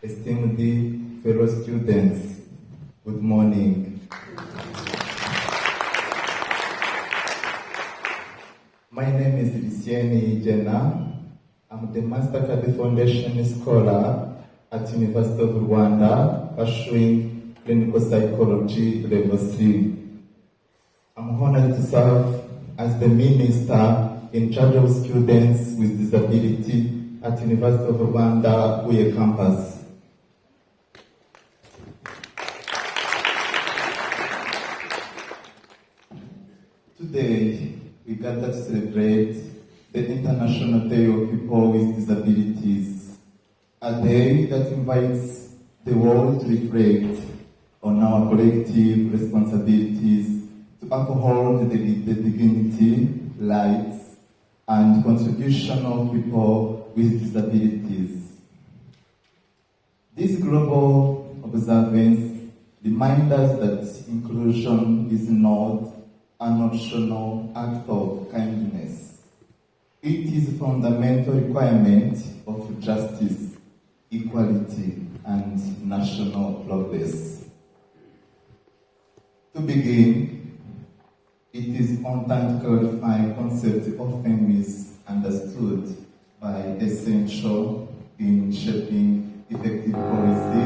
esteemed fellow students, good morning. My name is Ijambo. I'm the Mastercard Foundation Scholar at University of Rwanda, pursuing Clinical Psychology Level 3. I'm honored to serve as the Minister in charge of students with disability at University of Rwanda, Huye campus. Today, we gather to celebrate the International Day of People with Disabilities, a day that invites the world to reflect on our collective responsibilities to uphold the dignity, rights, and contribution of people with disabilities. This global observance reminds us that inclusion is not an optional act of kindness. It is a fundamental requirement of justice, equality, and national progress. To begin, it is important to clarify concepts often misunderstood by essential in shaping effective policy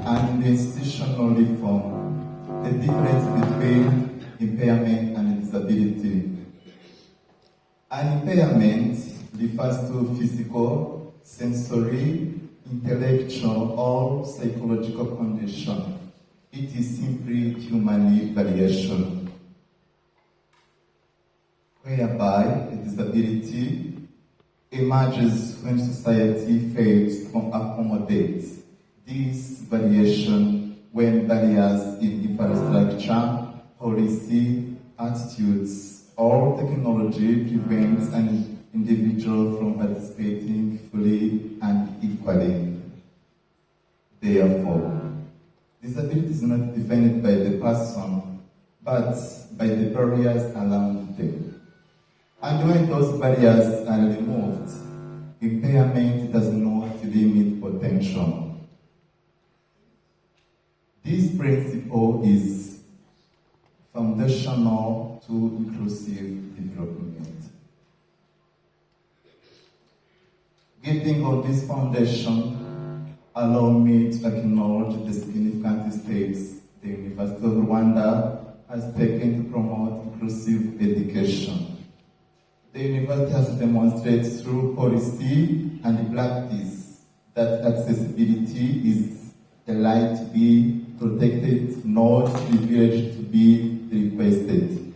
and institutional reform. The difference between impairment and disability. An impairment refers to physical, sensory, intellectual, or psychological condition. It is simply human variation, whereby a disability emerges when society fails to accommodate this variation, when barriers in infrastructure, policy, attitudes, or technology prevents an individual from participating fully and equally. Therefore, disability is not defined by the person, but by the barriers around them. And when those barriers are removed, impairment does not limit potential. This principle is foundational to inclusive development. Getting on this foundation, allow me to acknowledge the significant steps the University of Rwanda has taken to promote inclusive education. The university has demonstrated through policy and practice that accessibility is a right to be protected, not privileged to be requested.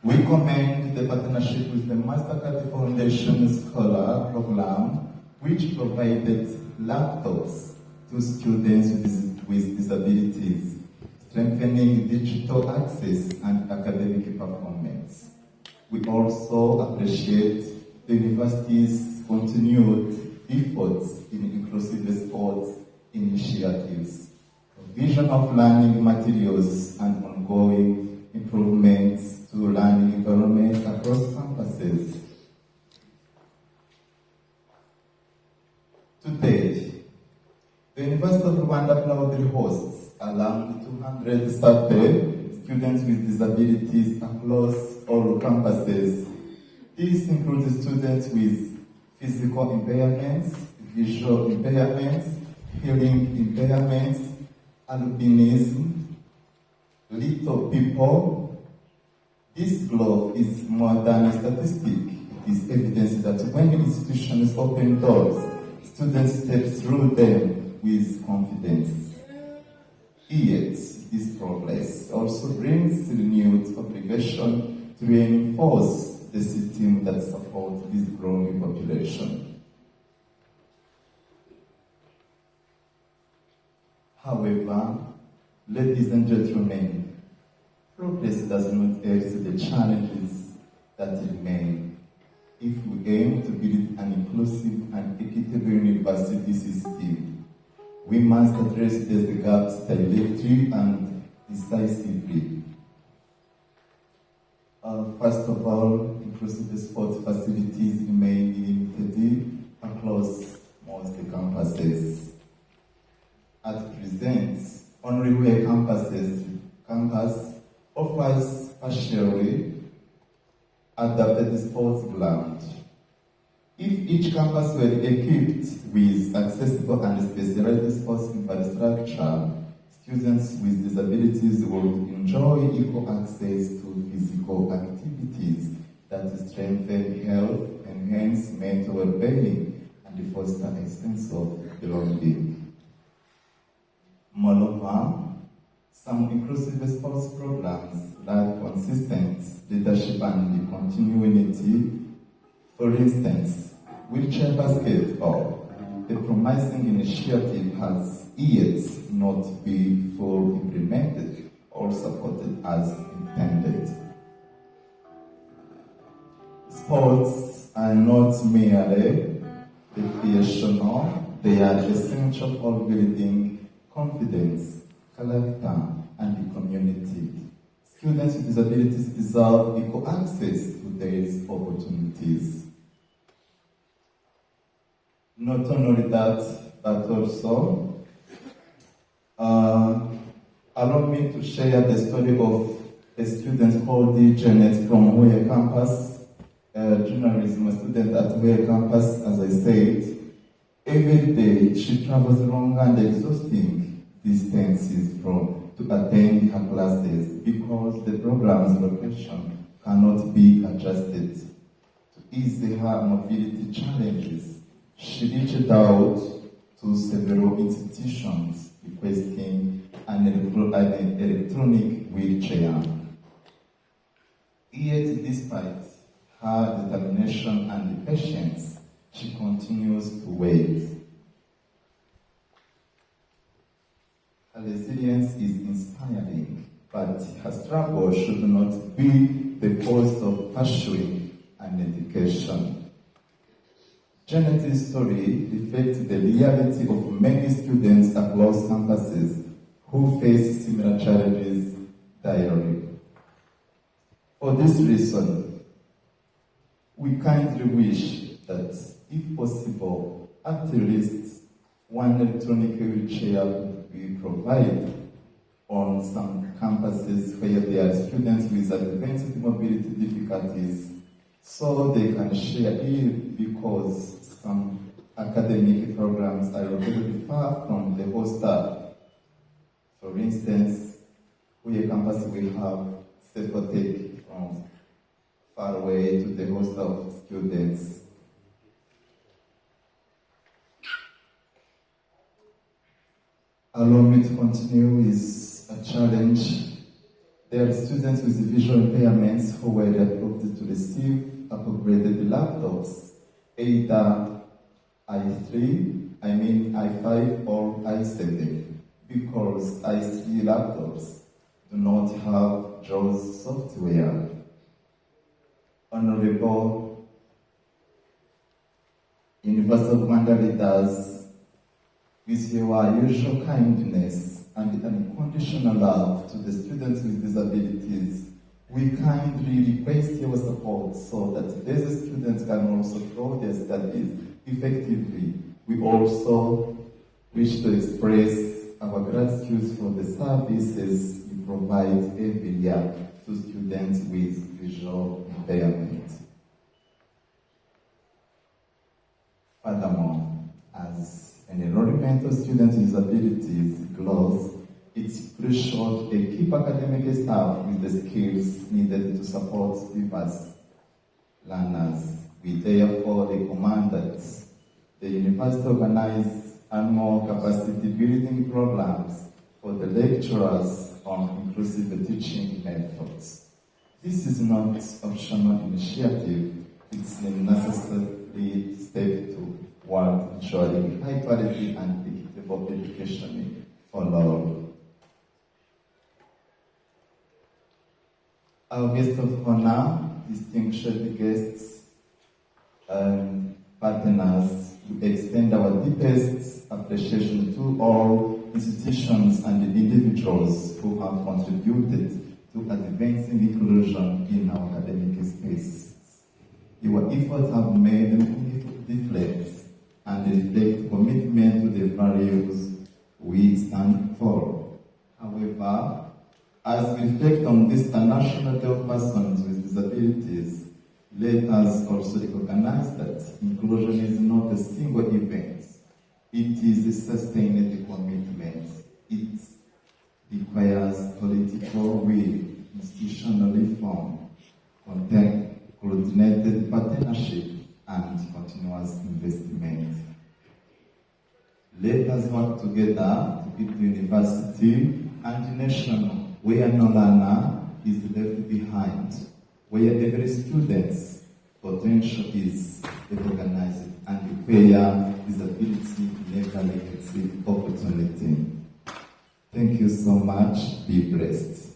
We commend the partnership with the Mastercard Foundation Scholar Program, which provided laptops to students with disabilities, strengthening digital access and academic performance. We also appreciate the university's continued efforts in inclusive sports initiatives, provision of learning materials, and ongoing improvements to learning environments across campuses. Today, the University of Rwanda proudly hosts around 200 students with disabilities across all campuses. This includes students with physical impairments, visual impairments, hearing impairments, albinism, little people. This growth is more than a statistic. It is evidence that when institutions open doors, students step through them with confidence. Yet, this progress also brings renewed obligation to reinforce the system that supports this growing population. However, ladies and gentlemen, progress does not erase the challenges that remain. If we aim to build an inclusive and equitable university system, we must address these gaps directly and decisively. First of all, inclusive sport facilities campus offers partially adapted sports ground. If each campus were equipped with accessible and specialized sports infrastructure, students with disabilities would enjoy equal access to physical activities that strengthen health, enhance mental well-being, and foster a sense of belonging. Moreover, some inclusive sports programs lack consistent leadership and continuity. For instance, wheelchair basketball, a promising initiative, has yet not been fully implemented or supported as intended. Sports are not merely recreational, they are essential for building confidence, character, and community. Students with disabilities deserve equal access to these opportunities. Not only that, but also, allow me to share the story of a student called Janet from Huye campus, journalism, a student at Huye campus, as I said. Every day she travels long and exhausting distances to attend her classes because the program's location cannot be adjusted to ease her mobility challenges. She reached out to several institutions requesting an electronic wheelchair. Yet, despite her determination and patience, she continues to wait. Her resilience is inspiring, but her struggle should not be the cost of pursuing an education. Janet's story reflects the reality of many students across campuses who face similar challenges daily. For this reason, we kindly wish that, if possible, at least one electronic wheelchair would be provided on some campuses where there are students with advanced mobility difficulties, so they can share it, because some academic programs are located far from the hostel. For instance, Huye campus will have self-take from far away to the hostel of students. Allow me to continue with a challenge. There are students with visual impairments who were approved to receive upgraded laptops, either i5 or i7, because i3 laptops do not have JAWS software. Honorable University of Rwanda leaders, with your usual kindness and unconditional love to the students with disabilities, we kindly request your support so that these students can also grow their studies effectively. We also wish to express our gratitude for the services you provide every year to students with visual impairment. Furthermore, as an enrollment of students with disabilities grows, it's crucial to equip academic staff with the skills needed to support diverse learners. We therefore recommend that the university organize annual capacity building programs for the lecturers on inclusive teaching methods. This is not an optional initiative, it's a necessary step toward ensuring high quality and equitable education for all. Our guest of honor, distinguished guests and partners, we extend our deepest appreciation to all institutions and individuals who have contributed to advancing inclusion in our academic space. Your efforts have made a meaningful difference and reflect commitment to the values we stand for. However, as we reflect on this International Day of Persons with Disabilities, let us also recognize that inclusion is not a single event. It is a sustained commitment. It requires political will, institutional reform, coordinated partnership, and continuous investment. Let us work together to build the university and nation where no learner is left behind, where every student's potential is recognized, and where disability never lacks opportunity. Thank you so much. Be blessed.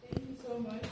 Thank you so much.